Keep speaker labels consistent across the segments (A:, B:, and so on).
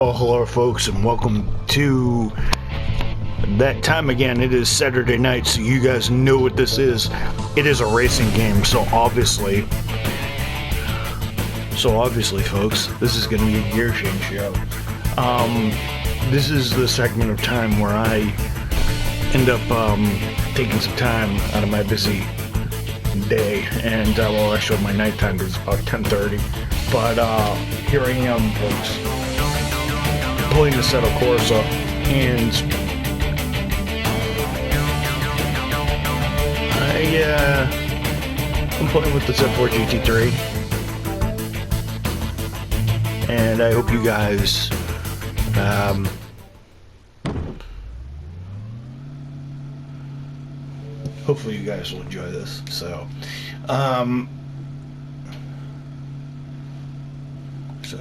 A: Oh, hello, folks, and welcome to that time again. It is Saturday night, so you guys know what this is. It is a racing game, so obviously, folks, this is going to be a gear change show. This is the segment of time where I end up taking some time out of my busy day, and well, actually my nighttime is about 10:30. But here I am, folks, playing the Assetto Corsa, and I'm playing with the Z4 GT3, and I hope you guys hopefully you guys will enjoy this. So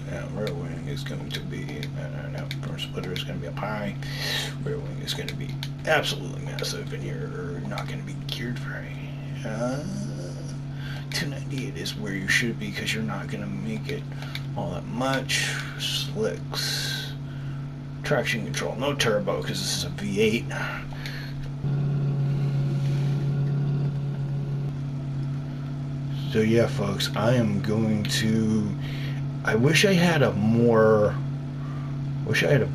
A: yeah, rear wing is going to be, no, front splitter is going to be up high. Rear wing is going to be absolutely massive, and you're not going to be geared right. 298 is where you should be, because you're not going to make it all that much. Slicks. Traction control. No turbo, because this is a V8. So yeah, folks, I am going to... I wish I had a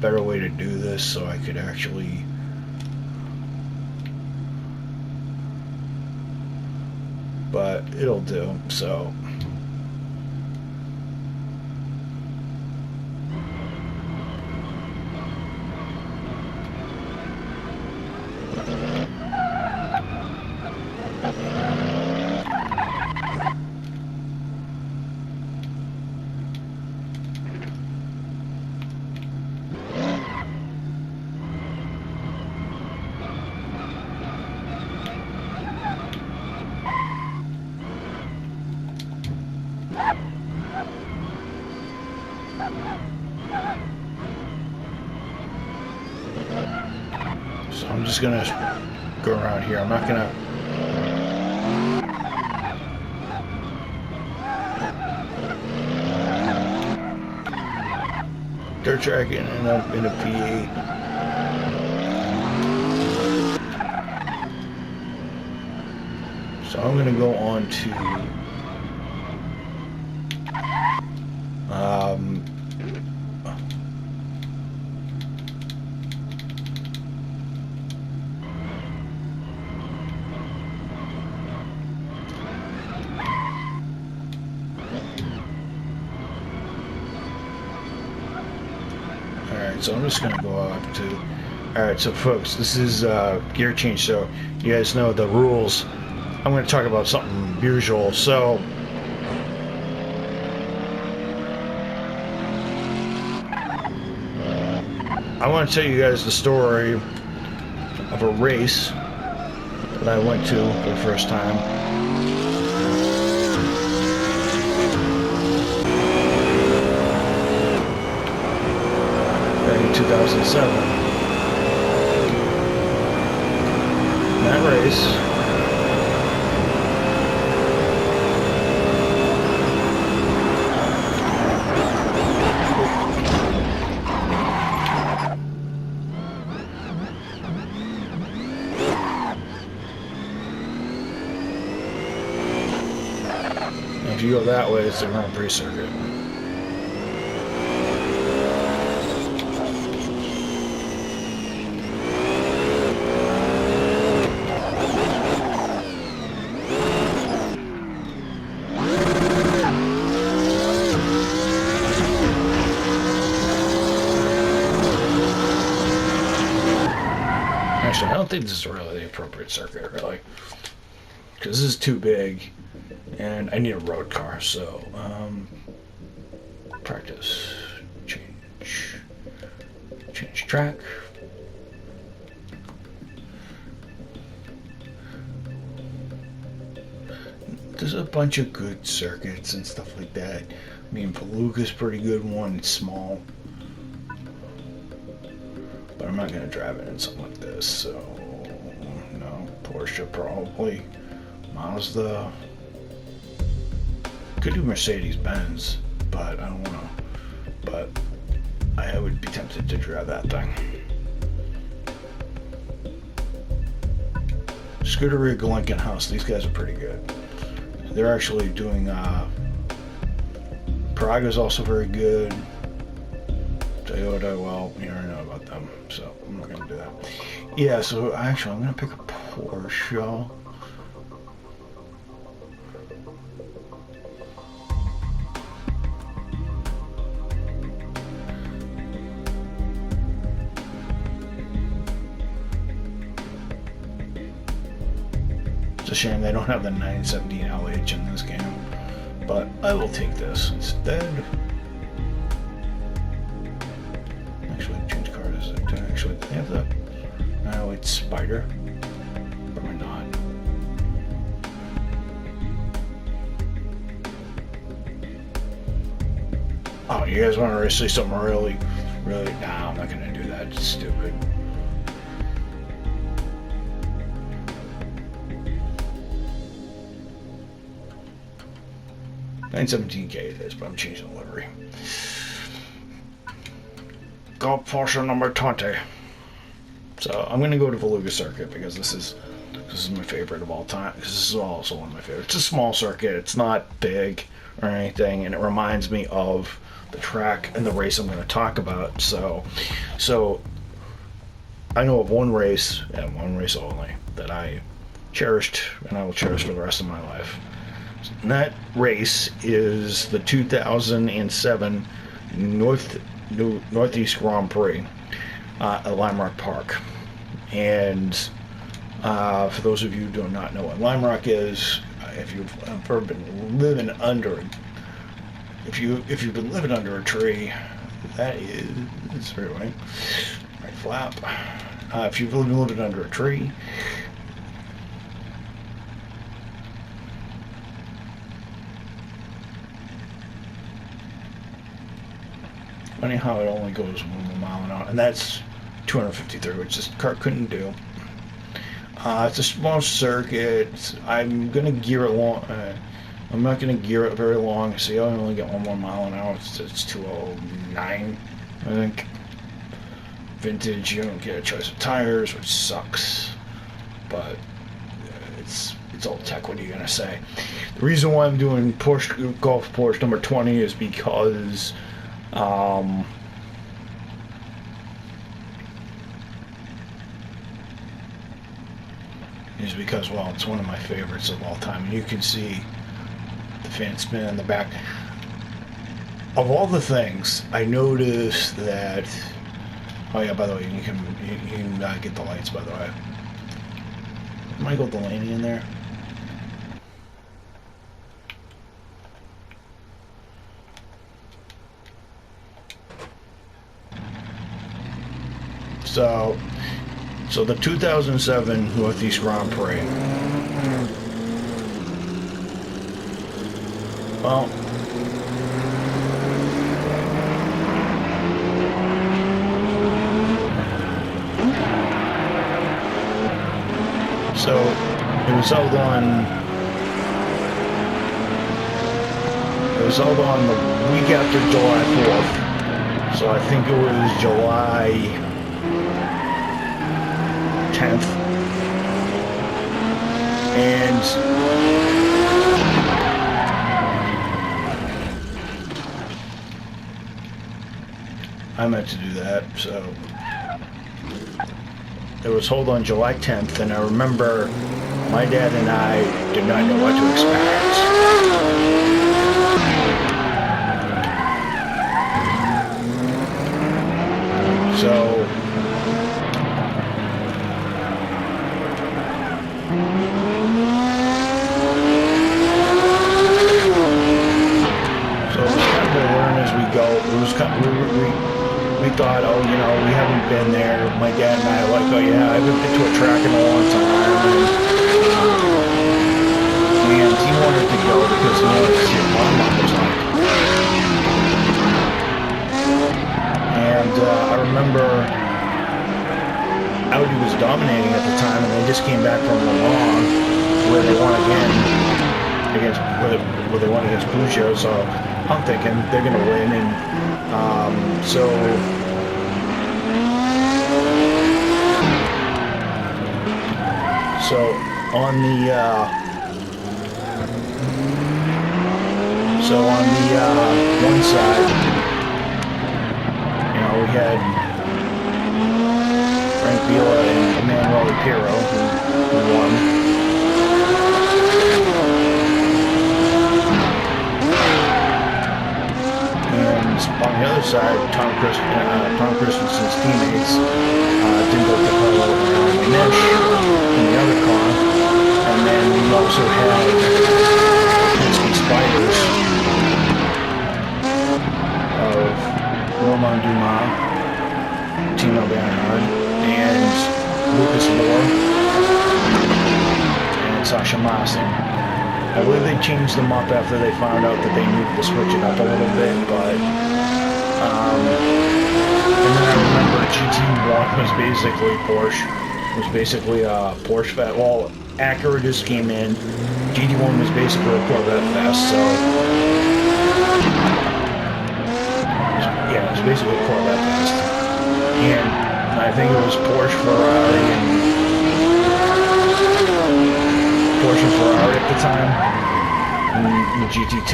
A: better way to do this, so I could actually but it'll do. So I'm just gonna go around here. I'm not gonna dirt track in and up in a P8. So I'm gonna go on to so I'm just gonna go up to. Alright, so folks, this is gear change, so you guys know the rules. I'm gonna talk about something usual. So I want to tell you guys the story of a race that I went to for the first time. 2007. That race, if you go that way, it's the Grand Prix circuit. Actually, I don't think this is really the appropriate circuit, really, because this is too big, and I need a road car. So, practice, change track. There's a bunch of good circuits and stuff like that. I mean, Palooka's pretty good one. It's small. But I'm not going to drive it in something like this, so no. Porsche probably. Mazda. Could do Mercedes-Benz, but I don't want to. But I I would be tempted to drive that thing. Scuderia Glickenhaus, these guys are pretty good. They're actually doing, Paraga's also very good. Toyota, well, you already know about them, so I'm not going to do that. Yeah, so actually I'm going to pick a Porsche. It's a shame they don't have the 917 LH in this game, but I will take this instead. Actually, change car is it? Actually, they have the 908 Spider. Probably not. Oh, you guys want to see something really? Nah, I'm not gonna do that. It's stupid. $917K it is, but I'm changing the livery. Golf Porsche number 20. So I'm gonna go to Voluga Circuit because this is my favorite of all time. This is also one of my favorites. It's a small circuit. It's not big or anything, and it reminds me of the track and the race I'm going to talk about. So I know of one race and one race only that I cherished, and I will cherish for the rest of my life. And that race is the 2007 Northeast Grand Prix at Lime Rock Park. And for those of you who do not know what Lime Rock is, if you've ever been living under, if you've been living under a tree, that is very right. Right flap. If you've been living under a tree, funny how it only goes 1 mile an hour, and that's 253, which this car couldn't do. It's a small circuit. I'm gonna gear it long. I'm not gonna gear it very long. See, I only get 1 more mile an hour. It's 209, I think. Vintage. You don't get a choice of tires, which sucks. But it's old tech. What are you gonna say? The reason why I'm doing Golf Porsche number 20 is because well, it's one of my favorites of all time. And you can see the fan spin in the back. Of all the things, I noticed that. Oh yeah, by the way, you can get the lights. By the way, Michael Delaney in there. So the 2007 Northeast Grand Prix. Well, so it was held on the week after July 4th. So I think it was July 10th, and I meant to do that. So it was held on July 10th, and I remember my dad and I did not know what to expect. So we thought, oh, you know, we haven't been there. My dad and I are like, oh yeah, I haven't been to a track in a long time. And he wanted to go because he wanted to see what my mom was like. And I remember Audi was dominating at the time, and they just came back from Le Mans, where they won again against Peugeot. So I'm thinking they're going to win, and So on the one side, you know, we had Frank Villa and Emanuele Pirro who won. On the other side, Tom Christensen's teammates, Dingo Capello and Nish in the other car. And then we also had Penske Spiders of Romain Dumas, Timo Bernhard, and Lucas Moore, and Sasha Massen. I believe they changed them up after they found out that they needed to switch it up a little bit, but and then I remember GT1 was basically Porsche. It was basically a Porsche Fest. Well, Acura just came in. GT1 was basically a Corvette Fest, so yeah, it was basically a Corvette Fest. And I think it was Porsche, Ferrari, and Ferrari at the time in GT2,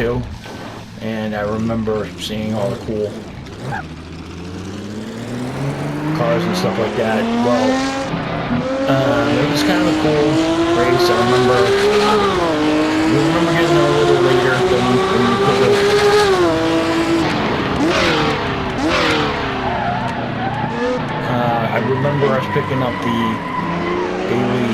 A: and I remember seeing all the cool cars and stuff like that. Well, it was kind of a cool race. I remember getting there a little later than you could have. I remember us picking up the daily.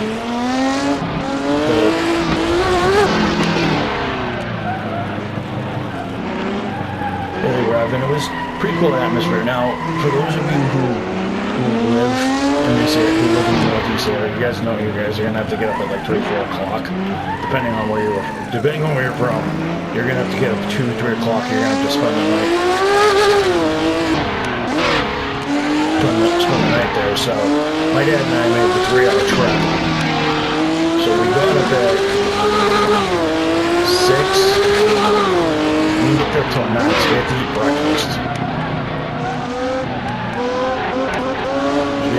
A: And it was pretty cool atmosphere. Now, for those of you who live in this area, who live in the Northeast area, you guys know you guys are gonna have to get up at like 3, 4 o'clock, depending on where you're from. You're gonna have to get up at 2, 3 o'clock. You're gonna have to spend the night there. So, my dad and I made the 3-hour trek. So we got up at 6. We didn't get there till 9, so we had to eat breakfast.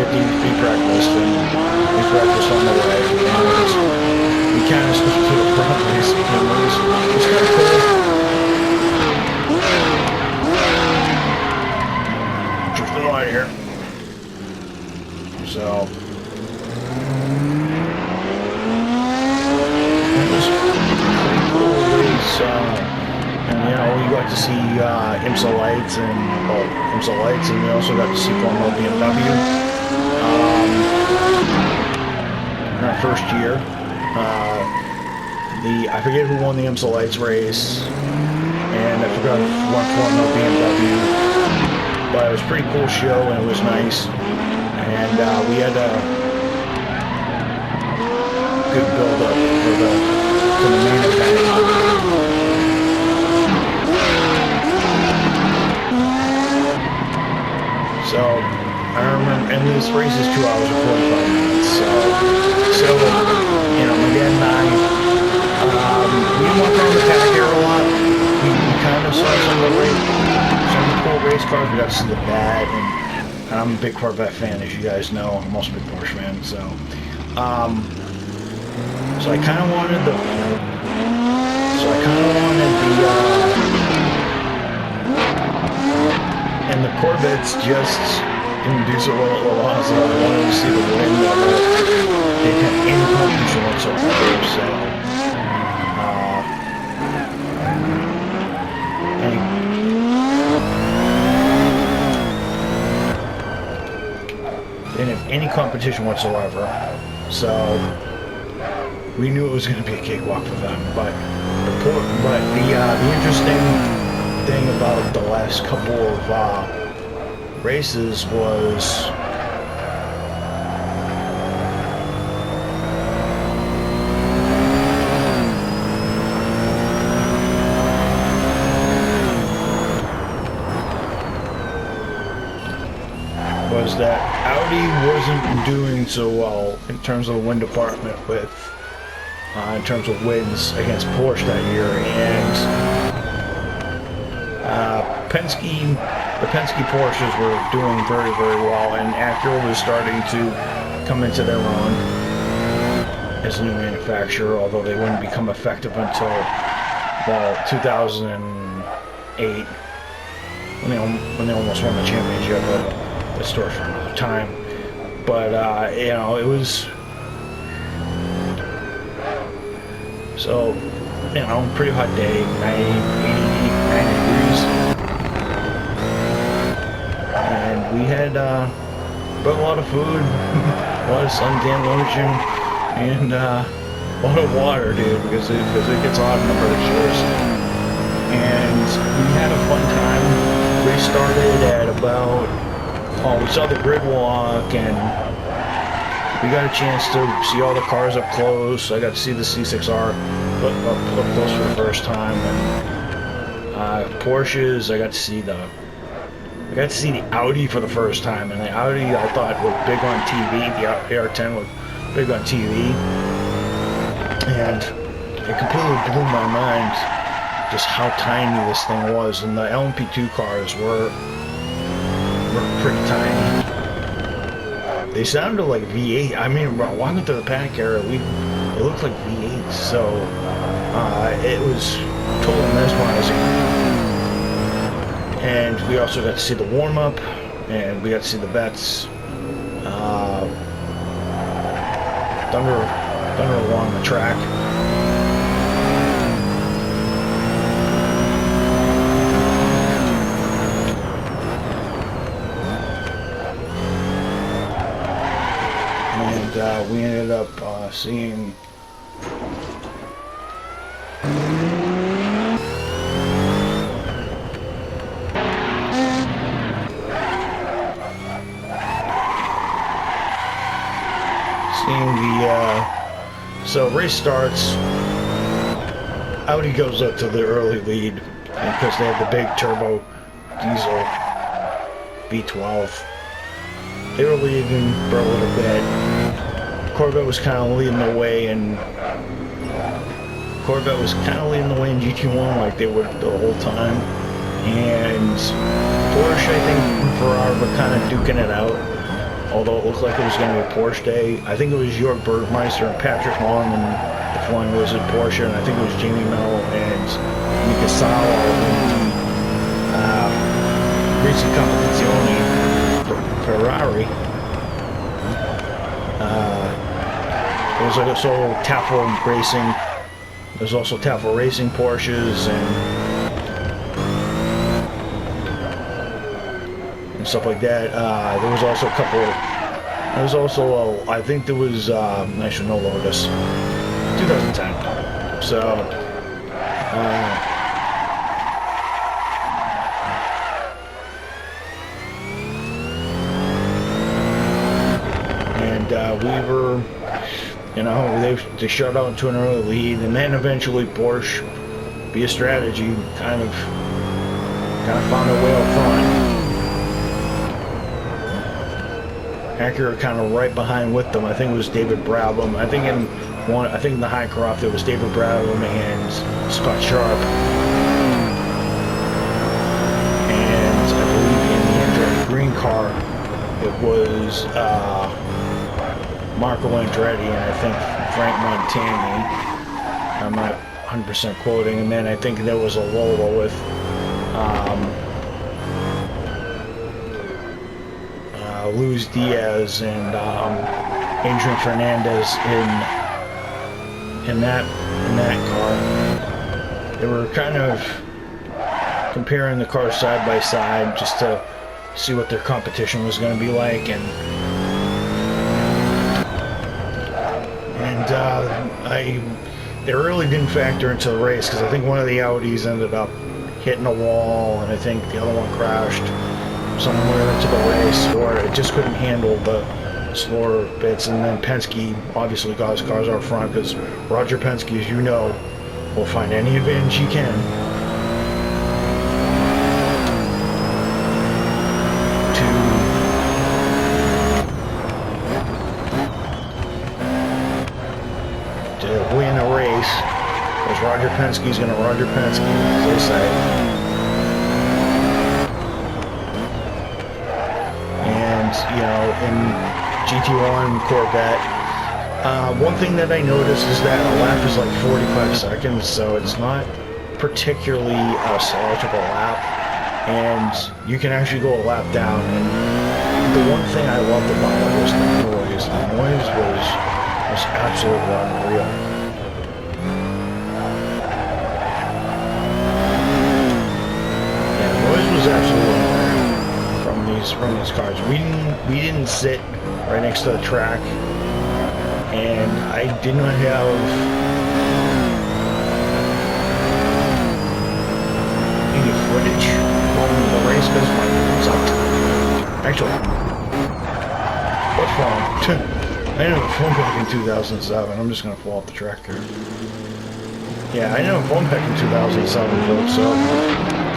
A: And eat breakfast on the way. And we kind of switched to the front place. It was kind of cool. Just a light here. So it was pretty cool race. And you know, we got to see IMSA lights, and we also got to see Formula BMW. In our first year, I forget who won the IMSA lights race, and I forgot who won Formula BMW. But it was a pretty cool show, and it was nice. And we had a good build-up for the main event. So, I remember, and this race is 2 hours and 45 minutes, so, you know, my dad and I, we walked around the paddock here a lot. We kind of saw some of the cool race cars. We got to see the bad, and I'm a big Corvette fan, as you guys know. I'm also a big Porsche fan, so I kind of wanted the, and the Corvettes just didn't do so well at Le Mans, so I wanted to see the win level. They didn't have any competition whatsoever, so they didn't have any competition whatsoever, so we knew it was going to be a cakewalk for them. But the interesting thing about the last couple of races was that Audi wasn't doing so well in terms of the win department in terms of wins against Porsche that year, and the Penske Porsches were doing very, very well, and Acura was starting to come into their own as a new manufacturer, although they wouldn't become effective until, well, 2008, when they almost won the championship, but the story for another time. But, you know, it was, so, you know, pretty hot day, 90 degrees, and we had, but a lot of food, a lot of suntan lotion, and, a lot of water, dude, because it gets hot in the Berkshires. And we had a fun time. We started at about, we saw the grid walk, and we got a chance to see all the cars up close. I got to see the C6R up close for the first time, and Porsches. I got to see the Audi for the first time, and the Audi I thought was big on TV. The AR10 was big on TV, and it completely blew my mind just how tiny this thing was. And the LMP2 cars were pretty tiny. They sounded like V8. I mean, walking through the paddock area, it looked like V8. So it was totally mesmerizing. And we also got to see the warm-up, and we got to see the vets. Thunder along the track. And we ended up seeing so race starts, Audi goes up to the early lead because they have the big turbo diesel V12. They were leading for a little bit. Corvette was kind of leading the way, and GT1 like they were the whole time. And Porsche, I think, and Ferrari were kind of duking it out. Although it looked like it was going to be a Porsche day. I think it was Jörg Bergmeister and Patrick Long and the Flying Wizard Porsche, and I think it was Jamie Mello and Mika Salo in the Racing Competizione Ferrari. There was also Tafel Racing. There's also Tafel Racing Porsches and stuff like that. There was also a couple. There was also I think there was I should know Lotus 2010. So and we were, you know, they shut out into an early lead, and then eventually Porsche, via strategy, kind of found a way up front. Acura kind of right behind with them. I think it was David Brabham. I think in the Highcroft it was David Brabham and Scott Sharp. And I believe in the Andretti green car it was Marco Andretti and I think Frank Montani. I'm not 100% quoting. And then I think there was a Lola with Luis Diaz and Adrian Fernandez in that car. They were kind of comparing the cars side by side just to see what their competition was going to be like, and it really didn't factor into the race because I think one of the Audis ended up hitting a wall, and I think the other one crashed somewhere into the race, or it just couldn't handle the slower bits. And then Penske obviously got his cars out front because Roger Penske, as you know, will find any advantage he can to win a race, because Roger Penske's going to Roger Penske, as they say. you know, in GT1 Corvette. One thing that I noticed is that a lap is like 45 seconds, so it's not particularly a salvageable lap, and you can actually go a lap down. And the one thing I loved about it was the noise. The noise was absolutely unreal. Yeah, the noise was absolutely unreal from these cars. We didn't sit right next to the track, and I did not have any footage from the race because my phone sucked. Actually, what phone? I didn't have a phone back in 2007. I'm just gonna fall off the track here. Yeah, I didn't have a phone back in 2007, folks,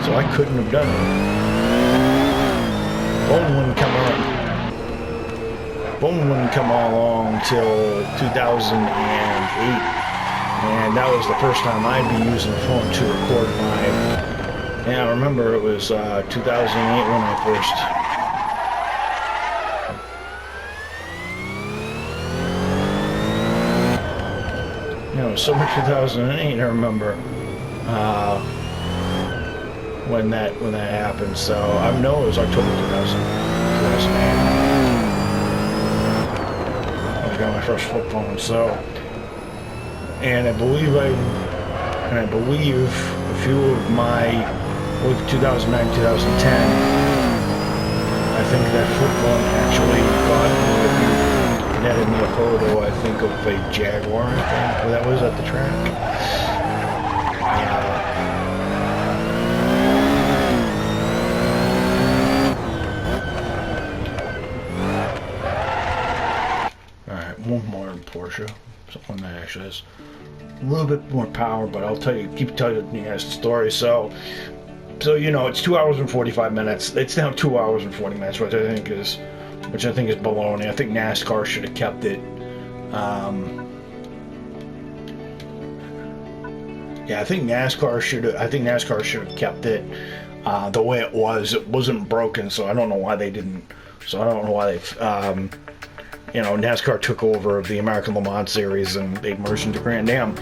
A: so I couldn't have done it. Phone wouldn't come on. Phone wouldn't come along till 2008, and that was the first time I'd be using a phone to record my. Yeah, I remember it was 2008 when I first. You know, summer 2008. I remember when that happened. So I know it was October 2008. Got my first flip phone, so, and I believe a few of my, with 2009, 2010, I think that flip phone actually netted me a photo, I think, of a Jaguar, I think, that was at the track. One more Porsche, someone that actually has a little bit more power, but I'll keep telling you guys the story. So you know, it's 2 hours and 45 minutes. It's now 2 hours and 40 minutes, which I think is baloney. I think NASCAR should have kept it. Yeah, I think NASCAR should have kept it the way it was. It wasn't broken, so I don't know why they didn't. So I don't know why they. You know, NASCAR took over the American Le Mans Series and they merged into Grand Am.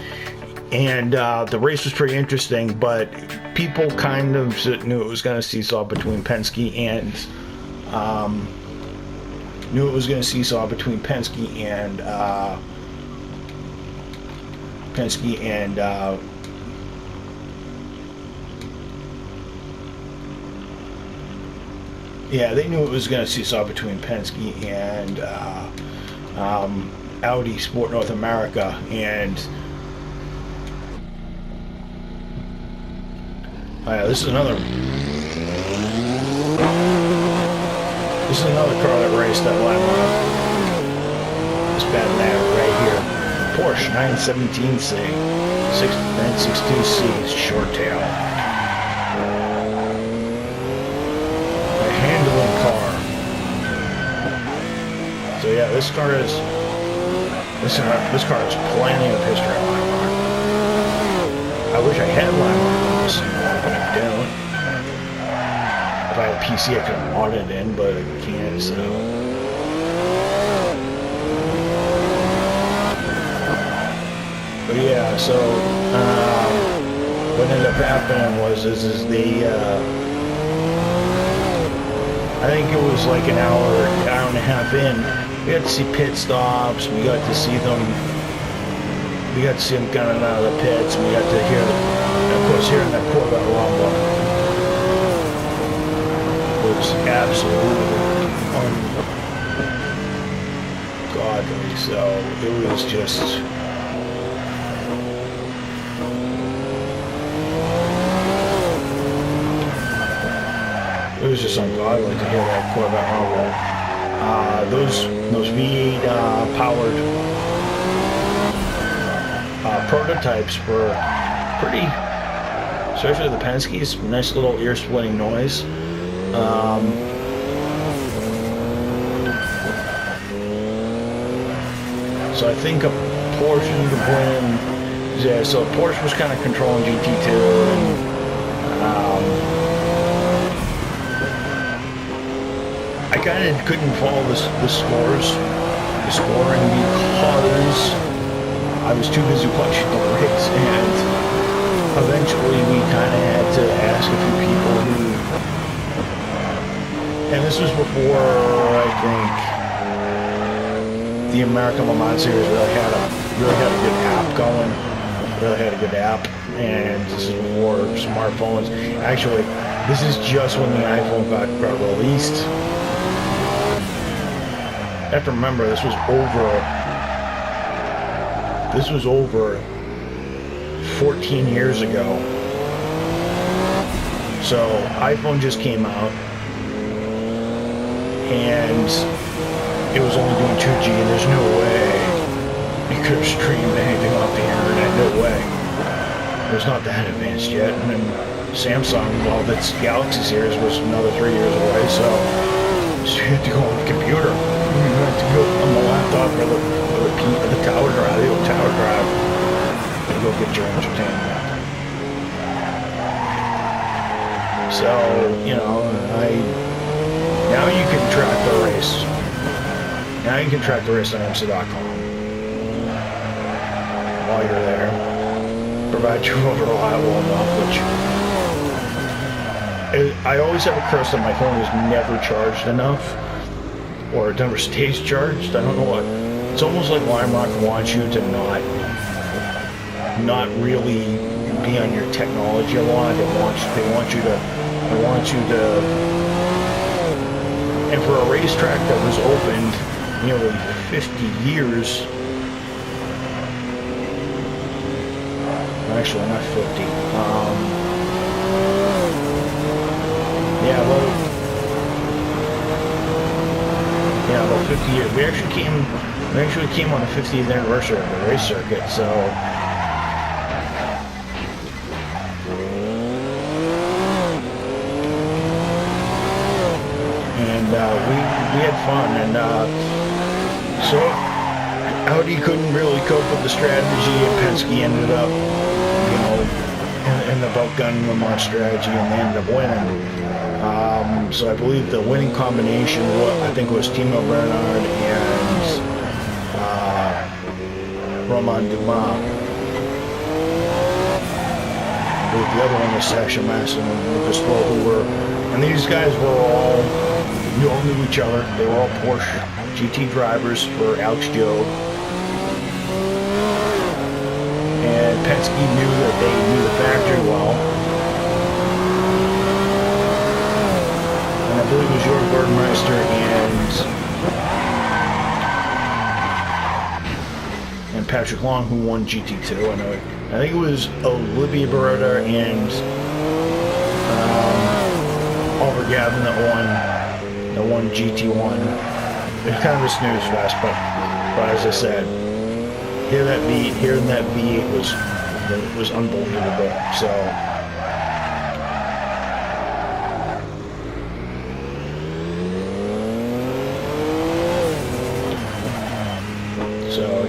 A: And the race was pretty interesting, but people kind of knew it was going to seesaw between Penske and yeah, they knew it was going to seesaw between Penske and Audi Sport North America, and this is another car that raced that Lamar. This bad lad right here, Porsche 917C, 962C, short tail. So yeah, this car has plenty of history on Lamar. I wish I had Lamar, but I don't. If I had a PC, I could have modded it in, but I can't. So but yeah, so what ended up happening was I think it was like an hour and a half in. We got to see pit stops. We got to see them coming out of the pits. And we got to hear, of course, hearing that Corvette rumble was absolutely ungodly. So it was just. It was just ungodly to hear that Corvette rumble. Those V8 powered prototypes were pretty, especially the Penske's, nice little ear-splitting noise. So I think a portion of the win, yeah. So Porsche was kind of controlling GT2, and I kind of couldn't follow the scoring because I was too busy watching the race, and eventually we kind of had to ask a few people who, and this was before I think the American Le Mans Series really had a good app going, and this is before smartphones. Actually, this is just when the iPhone got released. I have to remember this was over 14 years ago. So iPhone just came out, and it was only doing 2G, and there's no way you could have streamed anything off the internet. No way. It was not that advanced yet. And then Samsung, well, its Galaxy series was another 3 years away, so you had to go on the computer. You had to go on the laptop or the tower drive, to go get your entertainment. So, you know, now you can track the race. Now you can track the race on IMSA.com while you're there. Provide your phone reliable enough, which I always have a curse that my phone is never charged enough, or it never stays charged. I don't know what. It's almost like Limerock wants you to not really be on your technology a lot. They want you to, and for a racetrack that was opened nearly 50 years, actually not 50, about 50 years. We actually came on the 50th anniversary of the race circuit, so we had fun, and so Audi couldn't really cope with the strategy, and Penske ended up, in the about gunning Le Mans strategy, and they ended up winning. So I believe the winning combination was Timo Bernhard and Romain Dumas. The other one was Sasha Masson and Lucas Stroll, and these guys were all knew each other. They were all Porsche GT drivers for Alex Job. And Penske knew that they knew the factory well. And I believe it was Jorg Bergmeister and Patrick Long who won GT2. I think it was Olivier Beretta and Oliver Gavin that won GT1. It's kind of a snooze fest, but as I said, hearing that V8 was unbelievable. So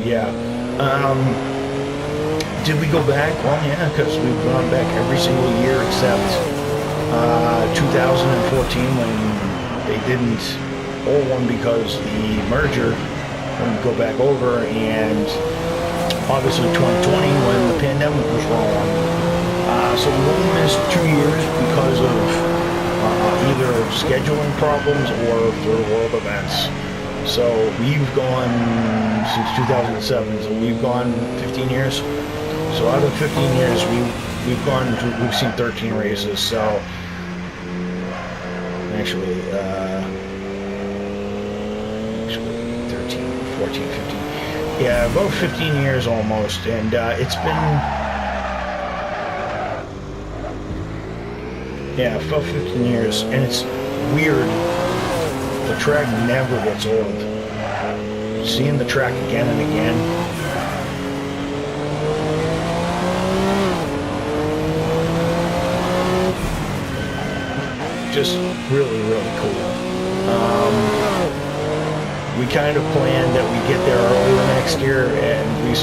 A: yeah. Did we go back? Well, yeah, because we've gone back every single year except 2014 when they didn't, or one because the merger wouldn't go back over, and obviously 2020 when the pandemic was rolling. So we only missed 2 years because of either scheduling problems or third world events. So we've gone since 2007, so we've gone 15 years. So out of 15 years, we've seen 13 races. So actually 13, 14, 15. Yeah, about 15 years almost, and it's been about 15 years, and it's weird. The track never gets old. Seeing the track again and again. Just really, really cool. We kind of planned that we get there early the next year, and we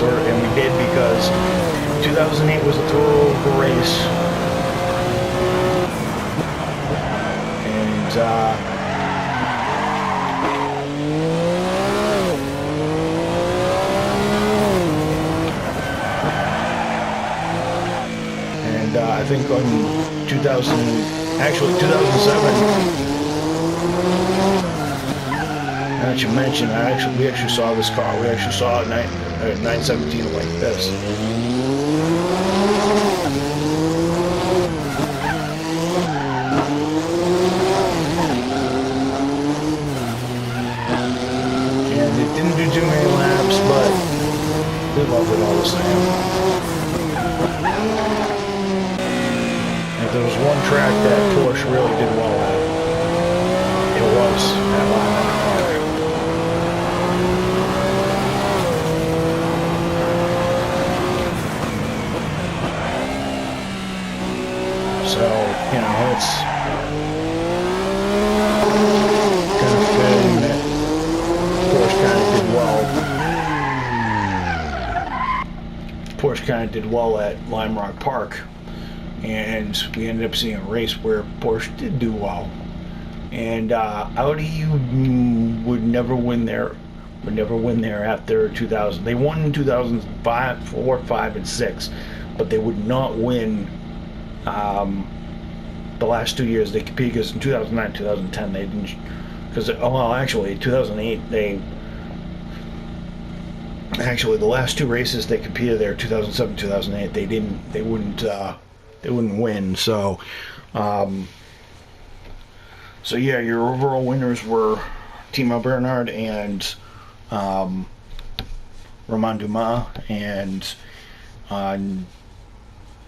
A: did, because 2008 was a total race. And think on 2000, actually 2007. Now that you mentioned, we actually saw this car. We actually saw a 917 like this. And it didn't do too many laps, but we loved it all the same. If there was one track that Porsche really did well at, it was at Lime Rock Park. So, you know, it's kind of fitting that Porsche kind of did well at Lime Rock Park, and we ended up seeing a race where Porsche did do well, and Audi would never win there. After 2000. They won in 2005, 4, 5, and 6, but they would not win. The last 2 years they competed, because in 2009, 2010 they didn't, because actually 2008 the last two races they competed there, 2007, 2008, they wouldn't win. So yeah, your overall winners were Timo Bernhard and Romain Dumas, and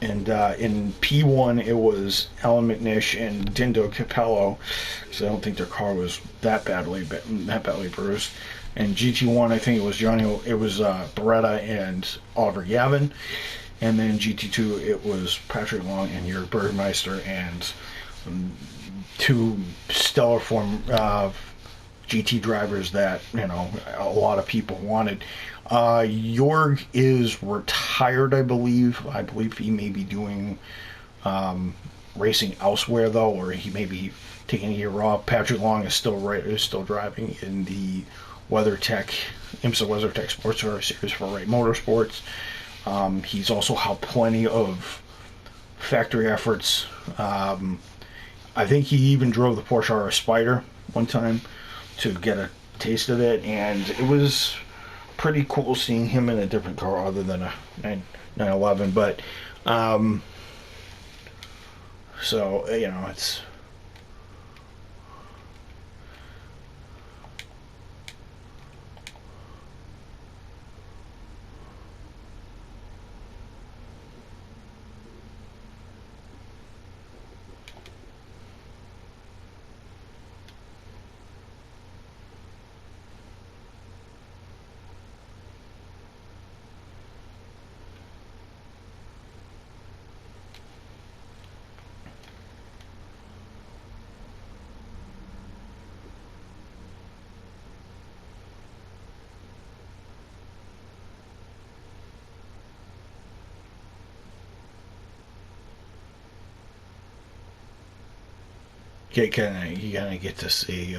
A: in P1 it was Alan McNish and Dindo Capello, because I don't think their car was that badly bruised. And GT1, I think it was Beretta and Oliver Gavin, and then GT2 it was Patrick Long and Jörg Burmeister, and two stellar form GT drivers that, you know, a lot of people wanted. Jörg is retired, I believe. I believe he may be doing racing elsewhere, though, or he may be taking a year off. Patrick Long is still driving in the IMSA WeatherTech Sports Car Series for Wright Motorsports. He's also helped plenty of factory efforts. I think he even drove the Porsche RS Spider one time to get a taste of it, and it was pretty cool seeing him in a different car other than a 911. But so, you know, it's you kind of get to see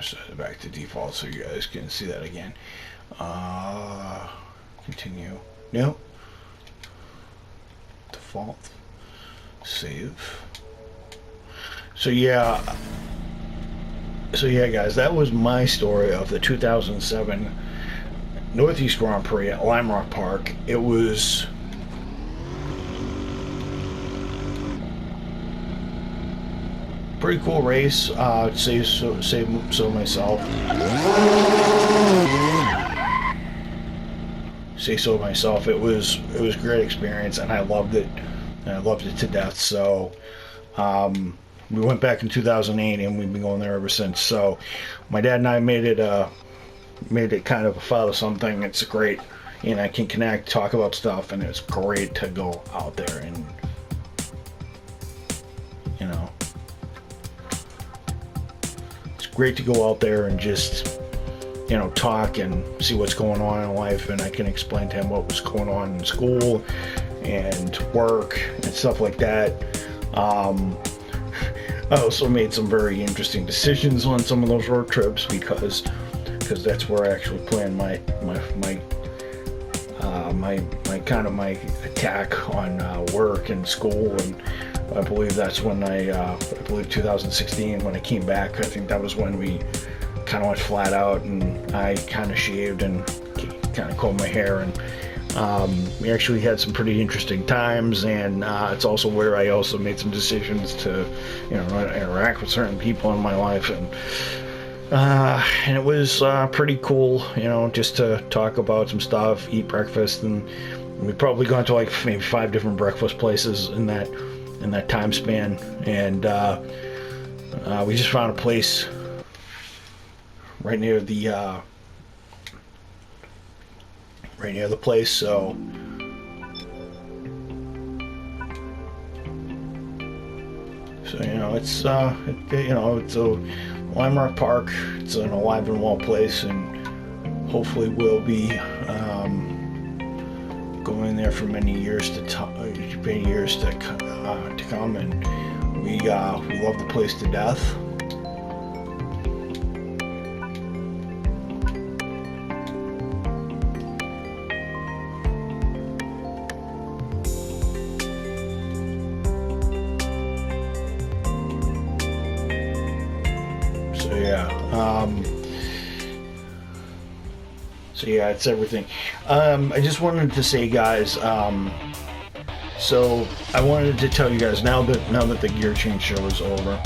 A: set it back to default so you guys can see that again. Continue. No. Default. Save. So yeah, guys, that was my story of the 2007 Northeast Grand Prix at Lime Rock Park. It was pretty cool race. Say so myself. It was a great experience, and I loved it. And I loved it to death. So, We went back in 2008, and we've been going there ever since. So my dad and I made it kind of a father-son thing. It's great, and I can connect, talk about stuff, and it's great to go out there and, you know, it's great to go out there and just, you know, talk and see what's going on in life, and I can explain to him what was going on in school and work and stuff like that. I also made some very interesting decisions on some of those road trips because that's where I actually planned my kind of my attack on work and school, and I believe that's when I believe 2016 when I came back. I think that was when we kind of went flat out, and I kind of shaved and kind of combed my hair, and we actually had some pretty interesting times, and it's also where I also made some decisions to, you know, interact with certain people in my life, and it was pretty cool, you know, just to talk about some stuff, eat breakfast, and we've probably gone to like maybe 5 different breakfast places in that time span, and we just found a place right near the place, so you know, it's you know, it's a Lime Rock Park. It's an alive and well place, and hopefully we'll be going there for many years to come, and we love the place to death. So yeah, it's everything. I just wanted to say, guys, so I wanted to tell you guys now that the Gear Change show is over,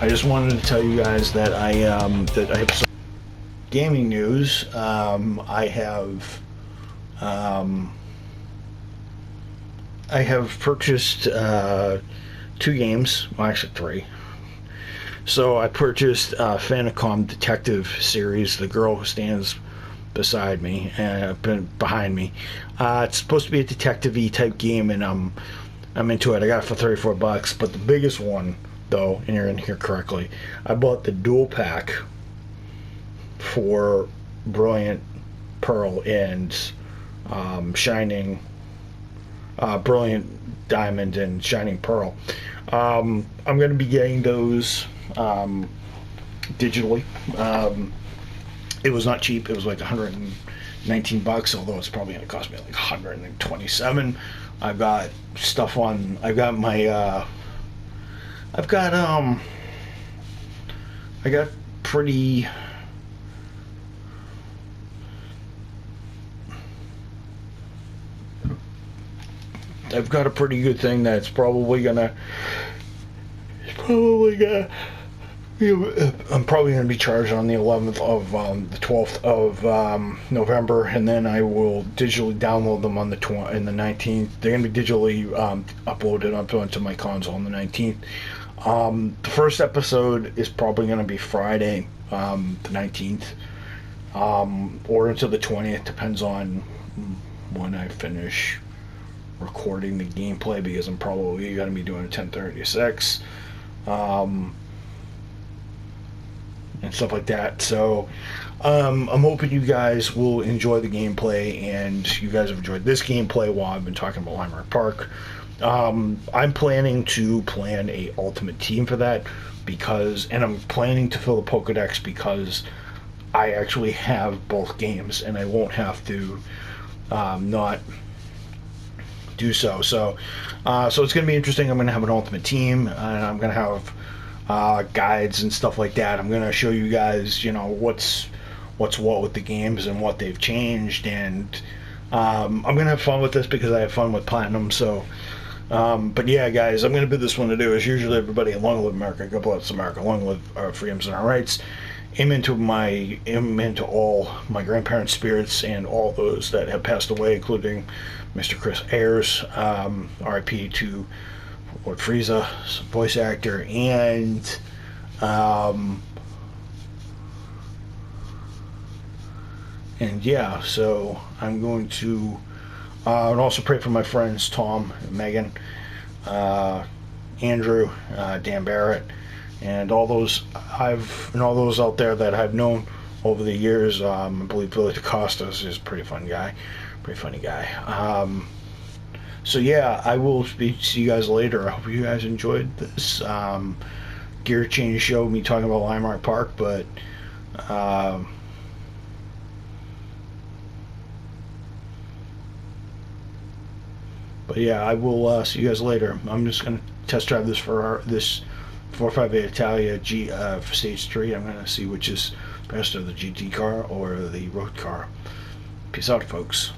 A: I just wanted to tell you guys that I have some gaming news. I have purchased 2 games, well, actually 3. So I purchased Famicom Detective series, The Girl Who Stands Beside Me, behind me. It's supposed to be a detective-y type game, and I'm into it. I got it for $34, but the biggest one, though, and you're in here correctly, I bought the dual pack for Brilliant Pearl and Shining Brilliant Diamond and Shining Pearl. I'm going to be getting those digitally. It was not cheap. It was like $119, although it's probably going to cost me like $127. I've got stuff on. I've got pretty. I've got a pretty good thing that's probably gonna. I'm probably going to be charged on the 11th of the 12th of November, and then I will digitally download them on the 19th. They're going to be digitally uploaded onto my console on the 19th. The first episode is probably going to be Friday, the 19th, or until the 20th. Depends on when I finish recording the gameplay, because I'm probably going to be doing a 1036. And stuff like that. So I'm hoping you guys will enjoy the gameplay, and you guys have enjoyed this gameplay while I've been talking about Lime Rock Park. I'm planning to plan a ultimate team for that, and I'm planning to fill the Pokedex because I actually have both games, and I won't have to not do so. So it's going to be interesting. I'm going to have an ultimate team, and I'm going to have guides and stuff like that. I'm gonna show you guys, you know, what's what with the games and what they've changed, and I'm gonna have fun with this because I have fun with Platinum. So but yeah, guys, I'm gonna bid this one to do as usually, everybody. Long live America, God bless America, long live our freedoms and our rights. Amen to all my grandparents' spirits and all those that have passed away, including Mr. Chris Ayers. RIP to Lord Frieza, voice actor, and um, yeah, so I'm going to and also pray for my friends Tom, Megan, Andrew, Dan Barrett, and all those out there that I've known over the years. I believe Billy DaCosta is a pretty funny guy. So yeah, I will see you guys later. I hope you guys enjoyed this gear change show, me talking about Limerick Park, but yeah, I will see you guys later. I'm just gonna test drive this for this 458 Italia G Stage 3. I'm gonna see which is best, of the GT car or the road car. Peace out, folks.